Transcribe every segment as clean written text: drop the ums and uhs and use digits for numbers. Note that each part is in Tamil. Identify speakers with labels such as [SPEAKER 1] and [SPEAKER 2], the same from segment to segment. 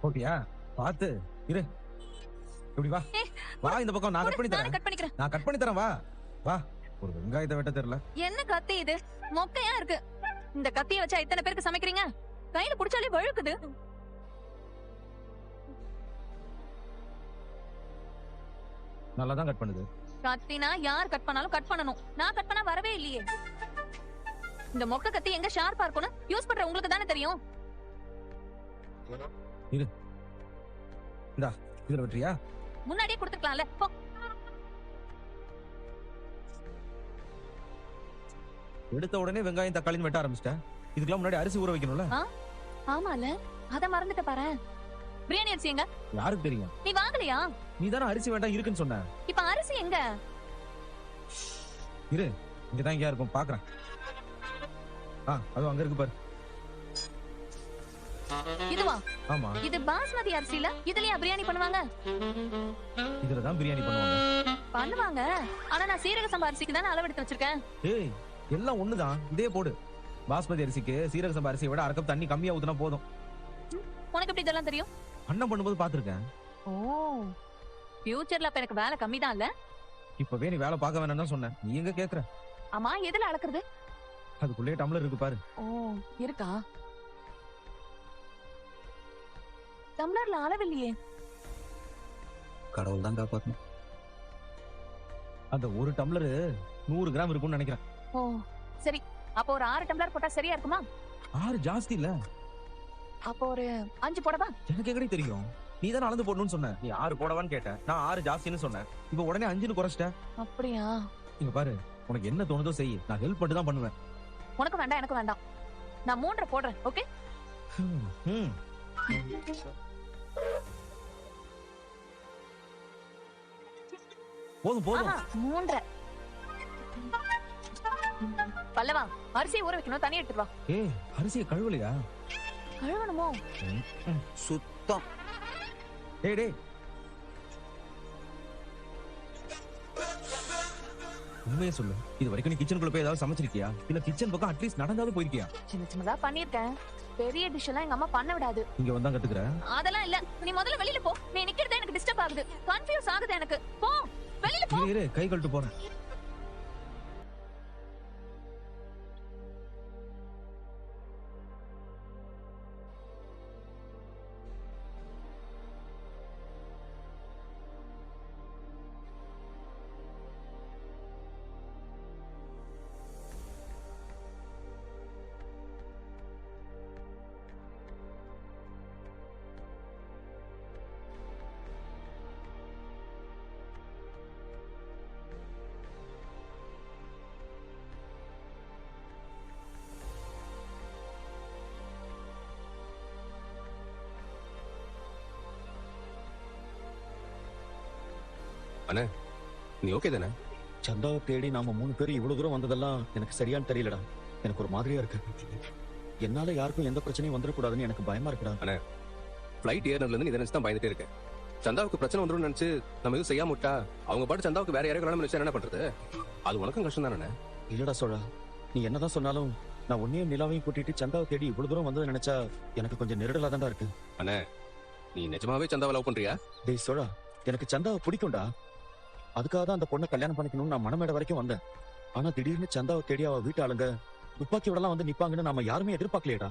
[SPEAKER 1] போட்டியா பாத்து இரு. இப்படி வா வா, இந்த பக்கம் நான் கட் பண்ணி தரேன். நான் கட் பண்ணி தரேன், வா வா. ஒரு வெங்காயத்தை வெட்ட தெரியல.
[SPEAKER 2] என்ன கத்தி இது? மொக்கையா இருக்கு. இந்த கத்தியை வச்சா இத்தனை பேருக்கு சமைக்கிறீங்க? கையில புடிச்சாலே வழுக்குது.
[SPEAKER 1] நல்லா தான் கட் பண்ணுது.
[SPEAKER 2] கத்தினா யார் கட் பண்ணாலும் கட் பண்ணணும். நான் கட் பண்ணா வரவே இல்லையே. இந்த மொக்க கத்தி எங்க ஷார்ப்பா இருக்கும்னு யூஸ் பண்ற உங்களுக்கு தானே தெரியும்.
[SPEAKER 1] இரு, இந்தா இதுல வெற்றியா?
[SPEAKER 2] முன்னாடியே கொடுத்துக்கலாம்ல. போ.
[SPEAKER 1] எடுத்த உடனே வெங்காயம் தக்காளின்னு வெட்ட ஆரம்பிச்சிட்டேன். இதுக்கெல்லாம் முன்னாடி அரிசி ஊற வைக்கணும்ல?
[SPEAKER 2] ஆமால, அத மறந்துட்ட பாரு. பிரியாணி அரிசி எங்க?
[SPEAKER 1] யாருக்கு தெரியும்?
[SPEAKER 2] நீ வாங்கலையா?
[SPEAKER 1] நீ தானே அரிசி வேண்டாம் இருக்குன்னு சொன்ன.
[SPEAKER 2] இப்ப அரிசி எங்க?
[SPEAKER 1] இரு, இங்கதான் எங்கயா இருக்கும் பாக்குறேன். அது அங்க இருக்கு பாரு.
[SPEAKER 2] இதுவா?
[SPEAKER 1] ஆமா,
[SPEAKER 2] இது பாஸ்மதி அரிசில இதுலயா பிரியாணி பண்ணுவாங்க?
[SPEAKER 1] இதுலதான் பிரியாணி
[SPEAKER 2] பண்ணுவாங்க. ஆனா நான் சீரக சம்பா அரிசிக்கு தானே அளவெடுத்து வச்சிருக்கேன்.
[SPEAKER 1] ஏய், எல்லாம் ஒண்ணுதான், இதே போடு. பாஸ்மதி அரிசிக்கு சீரக சம்பா அரிசியை விட 1/2 கப் தண்ணி கம்மியா ஊத்துனா போதும்.
[SPEAKER 2] உனக்கு எப்படி இதெல்லாம் தெரியும்?
[SPEAKER 1] அண்ணன் பண்ணும்போது பாத்துருக்கேன்.
[SPEAKER 2] ஓ, ஃபியூச்சர்ல அப்ப எனக்கு வேலை கம்மி தான் இல்ல?
[SPEAKER 1] இப்பவே நீ வேலை பார்க்க வேணாம்னு தான் சொன்னேன். நீ எங்க கேக்குற?
[SPEAKER 2] ஆமா, எதுல அளக்குறது?
[SPEAKER 1] அதுக்குள்ளே டம்ளர் இருக்கு பாரு.
[SPEAKER 2] ஓ, இருக்கா? டம்ளர்ல அளவில்லையே.
[SPEAKER 1] கடவுள் தான் காப்பாத்தணும். அந்த ஒரு டம்ளர் 100 கிராம் இருக்கும்னு நினைக்கிறேன்.
[SPEAKER 2] ஓ சரி, அப்போ ஒரு 6 டம்ளர் போட்டா சரியா இருக்குமா?
[SPEAKER 1] 6 ஜாஸ்தி இல்ல.
[SPEAKER 2] அப்போ ஒரு 5 போடவா?
[SPEAKER 1] எனக்கு எங்கடி தெரியும்? நீ தான் அளந்து போடணும்னு சொன்ன. நீ 6 போடவான்னு கேட்ட, நான் 6 ஜாஸ்தின்னு சொன்னேன். இப்போ உடனே 5ன்னு குறைச்சிட்ட.
[SPEAKER 2] அப்படியா?
[SPEAKER 1] இங்க பாரு, உனக்கு என்ன தோணுதோ செய், நான் ஹெல்ப் பண்ணிட்டு தான் பண்ணுவேன்.
[SPEAKER 2] உனக்கு வேண்டாம், எனக்கு வேண்டாம். நான் 3 போடுறேன். ஓகே?
[SPEAKER 1] போதும் போதும்.
[SPEAKER 2] 3. பல்லவா, அரிசியை ஊற வைக்கணும், தண்ணி எடுத்துட்டு வா.
[SPEAKER 1] ஏய், அரிசியை கழுவலையா?
[SPEAKER 2] கழுவணுமோ?
[SPEAKER 1] சுத்தம். டேய் டேய், உண்மையை சொல்லு. இது வரைக்கும் நீ கிச்சனுக்குள்ள போய் ஏதாவது சமைச்சிருக்கியா? இல்ல கிச்சன் பக்கம் அட்லீஸ்ட் நடந்தாலும் போயிருக்கியா?
[SPEAKER 2] சின்ன சின்னதா பண்ணிருக்கேன். பெரிய டிஷ் எல்லாம் எங்க அம்மா பண்ண விடாது.
[SPEAKER 1] இங்க வந்தா கத்துக்கற? அதெல்லாம்
[SPEAKER 2] இல்ல. நீ முதல்ல வெளியில போ. நீ நிக்கிறது எனக்கு டிஸ்டர்ப் ஆகுது. கன்ஃபியூஸ் ஆகுது எனக்கு. போ, வெளியில போ.
[SPEAKER 1] இரு, கை கழட்டு போறேன்.
[SPEAKER 3] அண்ணே, நீ ஓகே தானே?
[SPEAKER 4] சந்தாவை தேடி நாம 3 பேரும் இவ்வளவு தூரம் வந்ததெல்லாம் எனக்கு சரியான்னு தெரியலடா. எனக்கு ஒரு மாதிரியா இருக்கு. என்னால யாருக்கும் எந்த பிரச்சனையும் வந்துடக்கூடாதுன்னு எனக்கு பயமா இருக்குடா.
[SPEAKER 3] அண்ணே, ஃபிளைட் ஏறினதுல இருந்து இதை நினைச்சு தான் பயந்துட்டே இருக்கேன். சந்தாவுக்கு பிரச்சனை வந்துடும் நினைச்சு நம்ம எதுவும் செய்யாம விட்டா அவங்க பாட்டு சந்தாவுக்கு வேற யாரையும் கல்யாணம் நினைச்சா என்ன பண்றது? அது உனக்கும் கஷ்டம் தானே?
[SPEAKER 4] இல்லடா சோழா, நீ என்னதான் சொன்னாலும் நான் உன்னையும் நிலாவையும் கூட்டிட்டு சந்தாவை தேடி இவ்வளவு தூரம் வந்ததை நினைச்சா எனக்கு கொஞ்சம் நெருடலா தான்டா இருக்கு.
[SPEAKER 3] அண்ணே, நீ நிஜமாவே சந்தாவை லவ் பண்றியா?
[SPEAKER 4] டேய் சோழா, எனக்கு சந்தாவை பிடிக்கும்டா. அதுக்காக தான் அந்த பொண்ணை கல்யாணம் பண்ணிக்கணும்னு நான் மனமேட வரைக்கும் வந்தேன். ஆனா திடீர்னு சந்தாவை தேடி அவ வீட்டு ஆளுங்க துப்பாக்கியோடலாம் வந்து நிப்பாங்கன்னு நாம யாருமே எதிர்பார்க்கலையடா.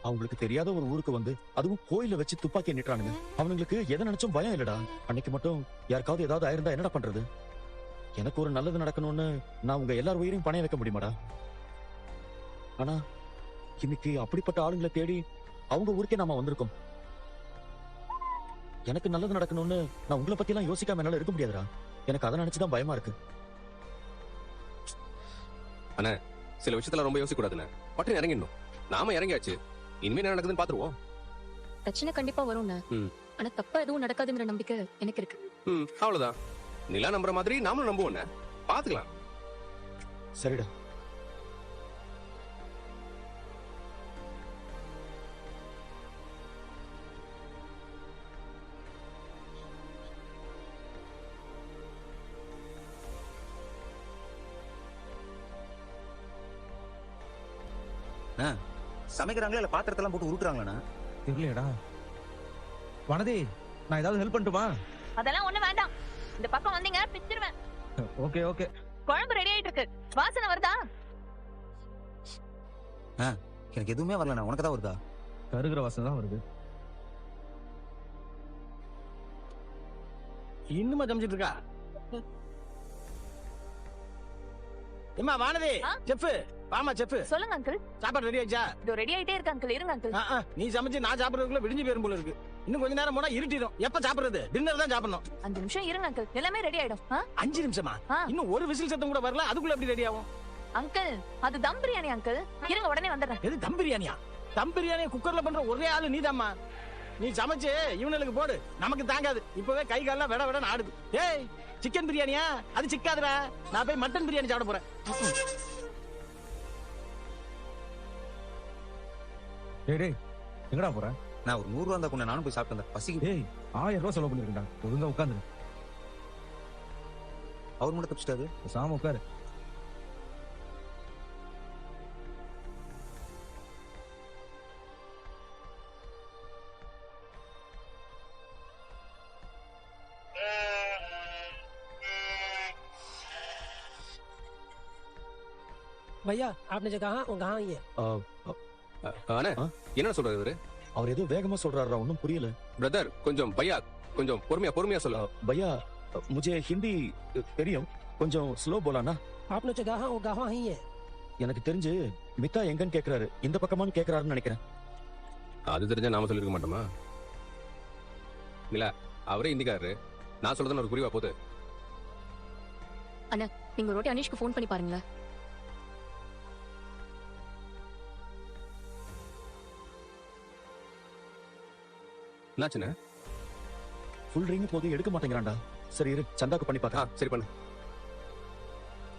[SPEAKER 4] அவங்களுக்கு தெரியாத ஒரு ஊருக்கு வந்து அதுவும் கோயில வச்சு துப்பாக்கியை நிட்டுறானுங்க. அவனுங்களுக்கு எதை நினைச்சும் பயம் இல்லடா. அன்னைக்கு மட்டும் யாருக்காவது ஏதாவது ஆயிருந்தா என்னடா பண்றது? எனக்கு ஒரு நல்லது நடக்கணும்னு நான் உங்க எல்லார் உயிரையும் பணைய வைக்க முடியுமாடா? ஆனா இன்னைக்கு அப்படிப்பட்ட ஆளுங்களை தேடி அவங்க ஊருக்கே நாம வந்திருக்கோம். எனக்கு நல்லது நடக்கணும்னு நான் உங்களை பத்தி எல்லாம் யோசிக்காம என்னால இருக்க முடியாதுடா. எனக்கு அதை நினைச்சுதான் பயமா இருக்கு.
[SPEAKER 3] அண்ணே, சில விஷயத்துல ரொம்ப யோசிக்க கூடாதுண்ணே. பட்டு இறங்கிடணும். நாம இறங்கியாச்சு, இனிமே என்ன நடக்குதுன்னு பாத்துருவோம்.
[SPEAKER 5] பிரச்சனை கண்டிப்பா வரும்ண்ணே. ஆனா தப்பா எதுவும் நடக்காதுங்கிற நம்பிக்கை எனக்கு இருக்கு.
[SPEAKER 3] அவ்வளவுதான். நிலா நம்புற மாதிரி நாமளும் நம்புவோம். பாத்துக்கலாம்.
[SPEAKER 4] சரிடா.
[SPEAKER 6] சமைக்கிறாங்களா இல்ல பாத்திரத்தெல்லாம் போட்டு உருட்டுறாங்களா?
[SPEAKER 1] தெரியலடா. வனதி நான் ஏதாவது ஹெல்ப் பண்ணட்டுமா?
[SPEAKER 2] அதெல்லாம் ஒண்ணு வேண்டாம். இந்த பக்கம் வந்தீங்க பிச்சிருவேன்.
[SPEAKER 1] Okay okay.
[SPEAKER 2] குழம்பு ரெடி ஆயிட்டு இருக்கு. வாசனை வருதா?
[SPEAKER 6] எனக்கு எதுவுமே வரலண்ணா, உனக்கு தான் வருதா?
[SPEAKER 1] கருகிற வாசனை தான் வருது.
[SPEAKER 7] இன்னுமா சமைச்சிட்டு இருக்கா? ஏம்மா வானதி,
[SPEAKER 2] ஆ?
[SPEAKER 7] செஃப் வாமா செஃப்.
[SPEAKER 2] சொல்லுங்க அங்கிள்.
[SPEAKER 7] சாப்பாடு ரெடி ஆயிடுச்சா?
[SPEAKER 2] இதோ ரெடி ஆயிட்டே இருக்கு அங்கிள். இருங்க அங்கிள்.
[SPEAKER 7] நீ சமைச்சு நான் சாப்பிடுறதுக்குள்ள விடிஞ்சு போயிரும் போல இருக்கு. இன்னும் கொஞ்ச நேரம் போனா இருட்டிடும். எப்ப சாப்பிடுறது? டின்னர் தான் சாப்பிடணும்.
[SPEAKER 2] 5 நிமிஷம் இருங்க அங்கிள். எல்லாமே ரெடி ஆயிடும்.
[SPEAKER 7] 5 நிமிஷமா?
[SPEAKER 2] ஆ.
[SPEAKER 7] இன்னும் ஒரு விசில் சத்தம் கூட வரல, அதுக்குள்ள எப்படி ரெடி ஆகும்?
[SPEAKER 2] அங்கிள் அது தம் பிரியாணி அங்கிள். இருங்க உடனே வந்துடுறேன்.
[SPEAKER 7] எது தம் பிரியாணியா? தம் பிரியாணியை குக்கர்ல பண்ற ஒரே ஆளு நீதாம்மா. நீ சமைச்சு இவனுக்கு போடு, நமக்கு தாங்காது. இப்பவே கை கால்லாம் விட விட ஆடுது. ஏய் சிக்கன் பிரியாணியா? அது சிக்காதுடா. நான் போய் மட்டன் பிரியாணி சாப்பிட போறேன்.
[SPEAKER 1] டேய் எங்கடா போற?
[SPEAKER 6] நான் ஒரு 100 ரூபா இருந்தா கொண்டு நானும் போய் சாப்பிட்டு வந்தேன். பசிக்கு.
[SPEAKER 1] டேய் 1000 ரூபாய் செலவு பண்ணிருக்கேன்டா. ஒழுங்கா உட்காந்துரு.
[SPEAKER 6] அவர் மட்டும் தப்பிச்சிட்டாரு.
[SPEAKER 1] சாம உட்காரு.
[SPEAKER 8] भैया आपने जो कहा वो कहाँ ही है?
[SPEAKER 3] அண்ணே
[SPEAKER 4] ஆ?
[SPEAKER 3] என்ன சொல்றாரு இவரு?
[SPEAKER 4] அவர் ஏதோ வேகமா சொல்றாருடா, ஒன்னும் புரியல.
[SPEAKER 3] பிரதர் கொஞ்சம் பையா கொஞ்சம் பொறுமையா சொல்லு.
[SPEAKER 4] பையா मुझे हिंदी தெரியும், கொஞ்சம் ஸ்லோ போலானா?
[SPEAKER 8] आपने जो कहा वो कहाँ ही है?
[SPEAKER 4] எனக்கு தெரிஞ்சு மித்தா எங்கன்னு கேக்குறாரு, இந்த பக்கமான்னு கேக்குறாருன்னு நினைக்கிறேன்.
[SPEAKER 3] அது தெரிஞ்சா நாம சொல்லிருக்க மாட்டோமா? இல்ல அவரே இந்திக்காரு. நான் சொல்றதுன்னு ஒரு புரிவா போகுது.
[SPEAKER 5] நீங்க ஒரு வாட்டி அனீஷ்க்கு ஃபோன் பண்ணி பாருங்களேன்.
[SPEAKER 3] என்னாச்சுண்ணே?
[SPEAKER 4] ஃபுல் ரிங் போது எடுக்க மாட்டேங்கிறான்டா. சரி இரு, சந்தாக்கு பண்ணி பார்க்கலாம்.
[SPEAKER 3] சரி பண்ணு.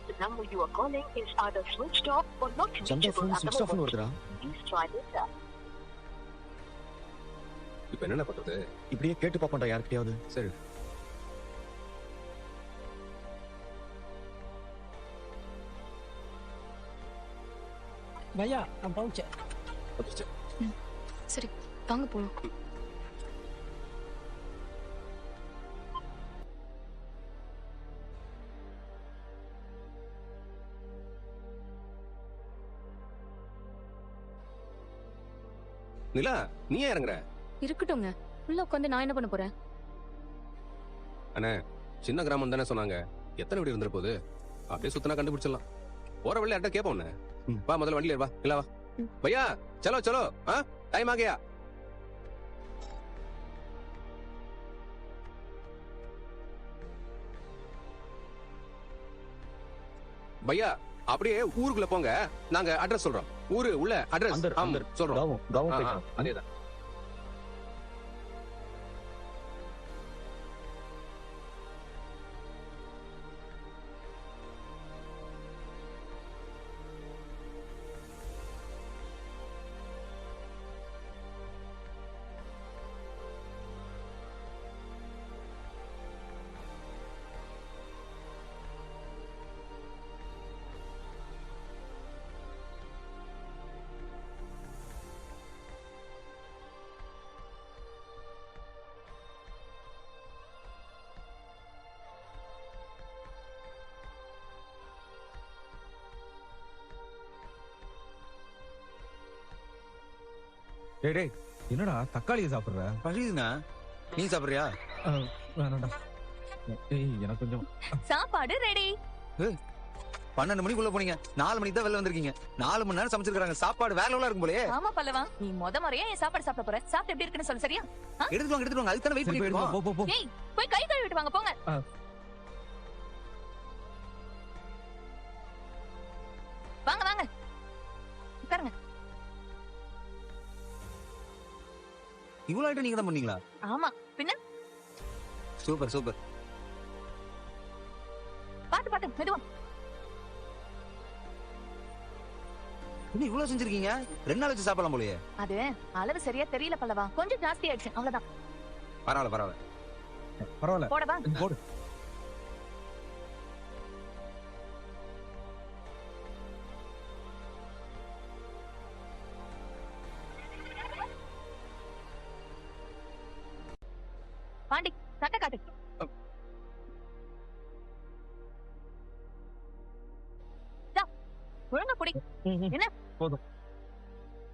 [SPEAKER 9] The number you are calling is either switched off or not
[SPEAKER 4] சந்தா
[SPEAKER 9] reachable
[SPEAKER 4] ஃபோன்
[SPEAKER 9] at the
[SPEAKER 4] சுவிட்ச் ஆஃப்னு
[SPEAKER 9] moment.
[SPEAKER 4] வருதுடா.
[SPEAKER 9] Please try later.
[SPEAKER 3] இப்ப என்ன பண்றது?
[SPEAKER 4] இப்படியே கேட்டு பாப்போம்டா யார்கிட்டயாவது.
[SPEAKER 3] சரி
[SPEAKER 8] भैया हम पहुँचे।
[SPEAKER 5] சரி வாங்க போலாம்.
[SPEAKER 3] நிலா நீ ஏன் இறங்குற?
[SPEAKER 5] இருக்கட்டும்ங்க. உள்ள உட்காந்து நான் என்ன பண்ண போறேன்?
[SPEAKER 3] அண்ணே சின்ன கிராமம் தானே சொன்னாங்க. எத்தனை வீடு இருந்துற போகுது? அப்படியே சுத்தனா கண்டுபிடிச்சிடலாம். போற வழியில யார்ட்ட கேட்போம். வா முதல்ல வண்டியில வா. இல்ல வா भैया चलो चलो। हाँ टाइम आ गया। भैया அப்படியே ஊருக்குள்ள போங்க, நாங்க அட்ரஸ் சொல்றோம். ஊரு உள்ள அட்ரஸ்
[SPEAKER 4] அந்தர்
[SPEAKER 3] சொல்றோம்.
[SPEAKER 4] गाँव गाँव पे
[SPEAKER 3] அதேதான்.
[SPEAKER 1] டேய் டேய் என்னடா தக்காளியை சாப்பிடுற?
[SPEAKER 6] பழிதுண்ணா, நீ சாப்பிடுறியா?
[SPEAKER 1] வேணாம்டா. ஏய் எனக்கு கொஞ்சம்.
[SPEAKER 2] சாப்பாடு ரெடி.
[SPEAKER 6] 12 மணிக்குள்ள போனீங்க, 4 மணிக்கு தான் வெளில வந்திருக்கீங்க. 4 மணி நேரம் சமைச்சிருக்காங்க. சாப்பாடு வேற லெவலா இருக்கும் போலயே.
[SPEAKER 2] ஆமா பல்லவா, நீ முறையா என் சாப்பாடு சாப்பிட போற. சாப்பிட்டு எப்படி இருக்குன்னு சொல்லு. சரியா?
[SPEAKER 6] எடுத்துட்டு வாங்க அதுக்கு தானே வெயிட்
[SPEAKER 1] சரி,
[SPEAKER 6] பண்ணிட்டு
[SPEAKER 1] போய்
[SPEAKER 6] இருக்கோம்.
[SPEAKER 1] போ போ போ.
[SPEAKER 2] ஏய் போய் கை கழுவிட்டு வாங்க போங்க. வாங்க வாங்க உட்காருங்க.
[SPEAKER 6] இவ்வளவு ஐட்டம் நீங்க தான் பண்ணீங்களா?
[SPEAKER 2] ஆமா பின்ன.
[SPEAKER 6] Super super.
[SPEAKER 2] பாத்து மெதுவா.
[SPEAKER 6] இன்னும் இவ்வளவு செஞ்சிருக்கீங்க? 2 நாள் வச்சு சாப்பிடலாம் போலயே.
[SPEAKER 2] அது அளவு சரியா தெரியல பல்லவா, கொஞ்சம் ஜாஸ்தி ஆயிடுச்சு அவ்வளவுதான்.
[SPEAKER 6] பரவாயில்ல.
[SPEAKER 1] பரவாயில்ல
[SPEAKER 2] போடவா?
[SPEAKER 1] போடு.
[SPEAKER 2] பாண்டி சட்டை காட்டு. தா, ஒழுங்கா புடி. என்ன
[SPEAKER 1] போதும்.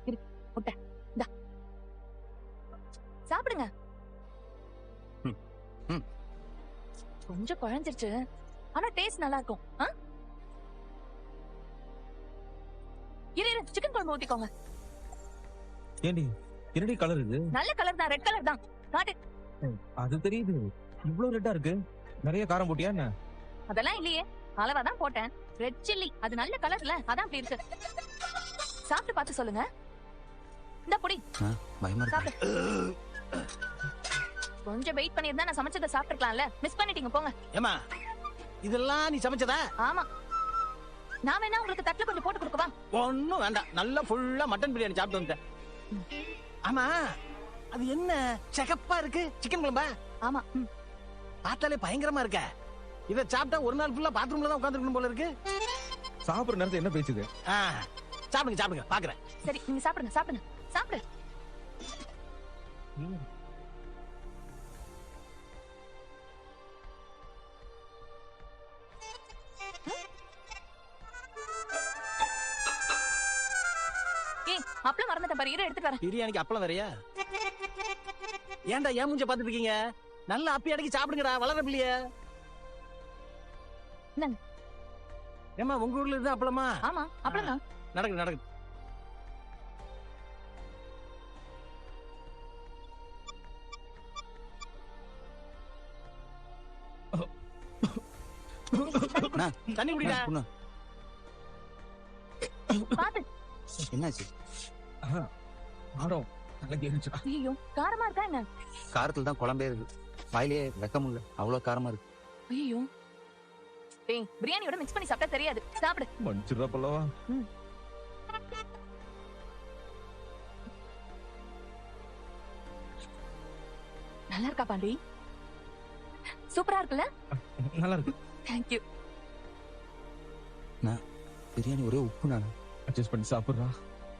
[SPEAKER 2] இரு, முட்டை இந்தா. சாப்பிடுங்க. கொஞ்சம் குழஞ்சிருச்சு, ஆனா டேஸ்ட் நல்லா இருக்கும். இரு இரு, சிக்கன் குழம்பு ஊத்திக்கோங்க.
[SPEAKER 1] ஏண்டி என்னடி கலர் இது?
[SPEAKER 2] நல்ல கலர் தான், ரெட் கலர் தான். காட்டு.
[SPEAKER 1] அது தெரியுது, இவ்ளோ ரெட்டா இருக்கு. நிறைய காரம் போட்டியா என்ன?
[SPEAKER 2] அதெல்லாம் இல்லையே, அளவா தான் போட்டேன். ரெட் சில்லி, அது நல்ல கலர்ல, அதான் அப்படி இருக்கு. சாப்பிட்டு பார்த்து சொல்லுங்க. இந்த பொடி
[SPEAKER 6] பயமா
[SPEAKER 2] சாப்பிடு. கொஞ்சம் வெயிட் பண்ணிருந்தா நான் சமைச்சதை சாப்பிட்டுருக்கலாம்ல. மிஸ் பண்ணிட்டீங்க போங்க.
[SPEAKER 7] ஏமா இதெல்லாம் நீ சமைச்சதா?
[SPEAKER 2] ஆமா. நான் வேணா உங்களுக்கு தட்டுல கொஞ்சம் போட்டு கொடுக்கவா?
[SPEAKER 7] ஒண்ணும் வேண்டாம், நல்லா ஃபுல்லா மட்டன் பிரியாணி சாப்பிட்டு வந்துட்டேன். ஆமா, அது என்ன சிகப்பா இருக்கு? சிக்கன் குழம்பா?
[SPEAKER 2] ஆமா.
[SPEAKER 7] பார்த்தாலே பயங்கரமா இருக்க. இத சாப்பிட்டா ஒரு நாள் ஃபுல்லா பாத்ரூம்ல தான் உட்கார்ந்திருக்கணும் போல இருக்கு.
[SPEAKER 1] சாப்பிடுற நேரத்துல என்ன பேசுது?
[SPEAKER 7] சாப்பிடுங்க சாப்பிடுங்க, பாக்குறேன்.
[SPEAKER 2] சரி, நீங்க சாப்பிடுங்க சாப்பிடுங்க சாப்பிடு. அப்பளம் மறந்துட்ட பாரு, இரு எடுத்துட்டு வரேன்.
[SPEAKER 7] பிரியாணிக்கு அப்பளம் வேறயா? ஏன்டா ஏன் மூஞ்ச பாத்துட்டு இருக்கீங்க? நல்ல அப்பி அடக்கி சாப்பிடுங்கடா, வளர பிள்ளைய. ஏமா உங்க ஊர்ல இருந்து அப்பளமா?
[SPEAKER 2] ஆமா, அப்பளம் தான்.
[SPEAKER 7] நடக்குது நடக்குது. தண்ணி குடிடா.
[SPEAKER 2] பாத்து.
[SPEAKER 6] என்னாச்சு?
[SPEAKER 1] காரம் நல்லா கேட்டுச்சுடா.
[SPEAKER 2] ஐயோ, காரமா இருக்கா என்ன?
[SPEAKER 6] காரத்துல தான் குழம்பே இருக்கு. வாயிலே வைக்க முடியல, அவ்வளவு காரமா இருக்கு.
[SPEAKER 2] ஐயோ, டேய் பிரியாணியோட மிக்ஸ் பண்ணி சாப்பிட்டா தெரியாது. சாப்பிடு.
[SPEAKER 1] மன்னிச்சிடுறா பல்லவா.
[SPEAKER 2] நல்லா இருக்கா பாண்டி? சூப்பரா இருக்குல்ல?
[SPEAKER 1] நல்லா இருக்கு.
[SPEAKER 2] Thank you.
[SPEAKER 6] நான் பிரியாணி ஒரே உப்பு நானு.
[SPEAKER 1] அட்ஜஸ்ட் பண்ணி சாப்பிடுறா.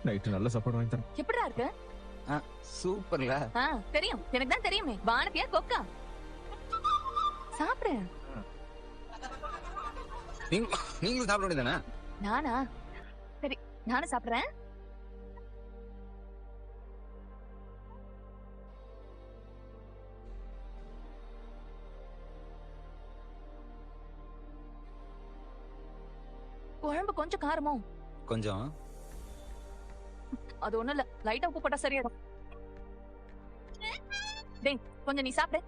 [SPEAKER 1] நைட்டு நல்ல சாப்பாடு வாங்கி தரேன்.
[SPEAKER 2] எப்படிடா இருக்கு?
[SPEAKER 6] சூப்பர்ல.
[SPEAKER 2] தெரியும், எனக்கு தான் தெரியுமே. வானத்தியா கொக்கா? சாப்பிடு.
[SPEAKER 6] நீங்களும் சாப்பிட வேண்டியதானே?
[SPEAKER 2] நானா? சரி, நானும் சாப்பிடுறேன். குழம்பு கொஞ்சம் காரமோ?
[SPEAKER 6] கொஞ்சம்.
[SPEAKER 2] அது ஒண்ணும் இல்ல, லைட்டா உப்பு போட்டா சரியாயிடும். டேய் கொஞ்சம் நீ சாப்பிடு.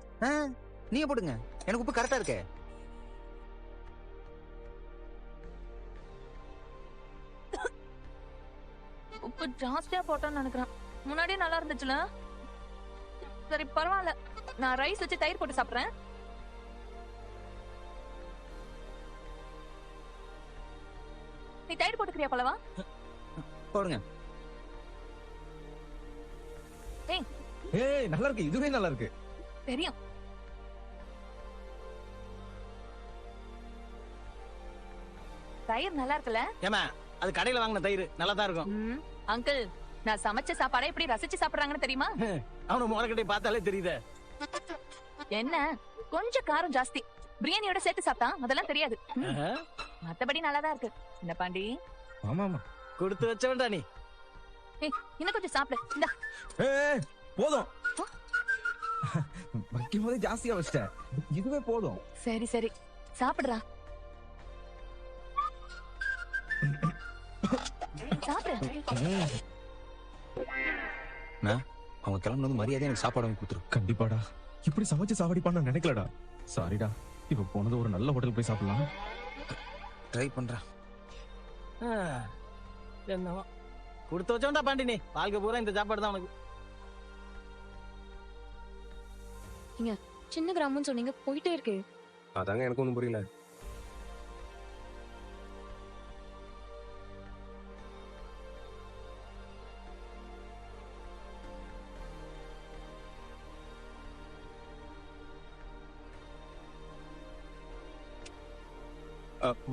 [SPEAKER 6] நீங்க போடுங்க, எனக்கு உப்பு கரெக்டா இருக்கே.
[SPEAKER 2] உப்பு ஜாஸ்தியா போட்டோன்னு நினைக்கிறேன். முன்னாடியே நல்லா இருந்துச்சுல. சரி பரவாயில்ல, நான் ரைஸ் வச்சு தயிர் போட்டு சாப்பிடுறேன். நீ தயிர் போட்டுக்கிறியா பல்லவா?
[SPEAKER 6] போடுங்க.
[SPEAKER 1] ஏய் நல்லா இருக்கு, இதுவே நல்லா இருக்கு.
[SPEAKER 2] தெரியும். தயிர் நல்லா இருக்குல்ல?
[SPEAKER 7] ஏமா அது கடையில வாங்கின தயிர் நல்லா தான் இருக்கும்.
[SPEAKER 2] அங்கிள், நான் சமைச்ச சாப்பாடை எப்படி ரசிச்சு சாப்பிடுறாங்கன்னு தெரியுமா?
[SPEAKER 7] அவன மோரக்கட்டை பார்த்தாலே தெரியுதே.
[SPEAKER 2] என்ன கொஞ்சம் காரம் ஜாஸ்தி. பிரியாணியோட சேர்த்து சாப்பிட்டா அதெல்லாம் தெரியாது. மத்தபடி நல்லாதான் இருக்கு. என்ன பாண்டி?
[SPEAKER 1] ஆமா ஆமா,
[SPEAKER 7] கொடுத்து வச்ச வேண்டா நீ.
[SPEAKER 2] இன்னும் கொஞ்சம் சாப்பிடு. இந்தா.
[SPEAKER 1] போதும். வைக்கும் போதே ஜாஸ்தியா வச்சிட்டேன், இதுவே போதும்.
[SPEAKER 2] சரி சரி சாப்பிடுறா. சாப்பிடு.
[SPEAKER 6] அவங்க கிளம்புனது மரியாதை எனக்கு சாப்பாடு வாங்கி கொடுத்துரு.
[SPEAKER 1] கண்டிப்பாடா, இப்படி சமைச்சு சாவடிப்பான்னு நான் நினைக்கலடா. சாரிடா, இப்ப போனது ஒரு நல்ல ஹோட்டல் போய் சாப்பிடலாம்.
[SPEAKER 6] ட்ரை பண்றேன்.
[SPEAKER 7] என்னவோ கொடுத்து வச்சோண்டா பாண்டி, நீ வாழ்க்கை பூரா இந்த சாப்பாடு தான் உனக்கு.
[SPEAKER 5] நீங்க சின்ன கிராமம்னு சொன்னீங்க, போயிட்டே இருக்கு.
[SPEAKER 3] அதாங்க எனக்கு ஒண்ணும் புரியல.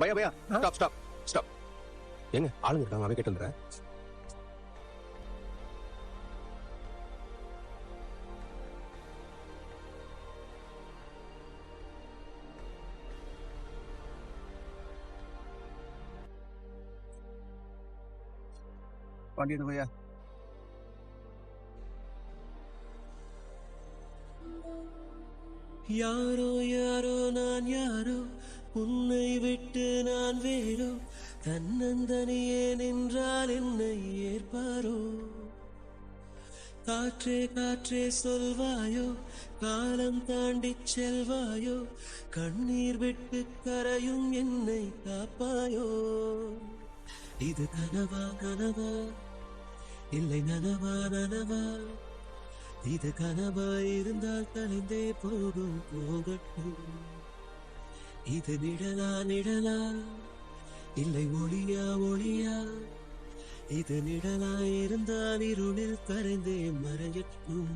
[SPEAKER 3] பயா பயா, ஸ்டாப் ஸ்டாப் ஸ்டாப். எங்க ஆளுங்க இருக்காங்க, அவன் கேட்டு வந்துடுறேன்.
[SPEAKER 6] பண்ணிடு பையா.
[SPEAKER 10] யாரோ யாரோ நான் யாரோ, உன்னை விட்டு நான் வேறோ, தன்னந்தனியே நின்றால் என்னை ஏற்பாரோ? காற்றே காற்றே சொல்வாயோ, காலம் தாண்டிச் செல்வாயோ, கண்ணீர் விட்டு கரையும் என்னை காப்பாயோ? இது கனவா கனவா, இல்லை நனவா நனவா? இது கனவா இருந்தால் கலைந்தே போகும், போகட்டும். இது நிழலா நிழலா, இல்லை ஒளியா ஒளியா? இது நிழலா இருந்தால் இருளில் கரைந்தே மறையட்டும்.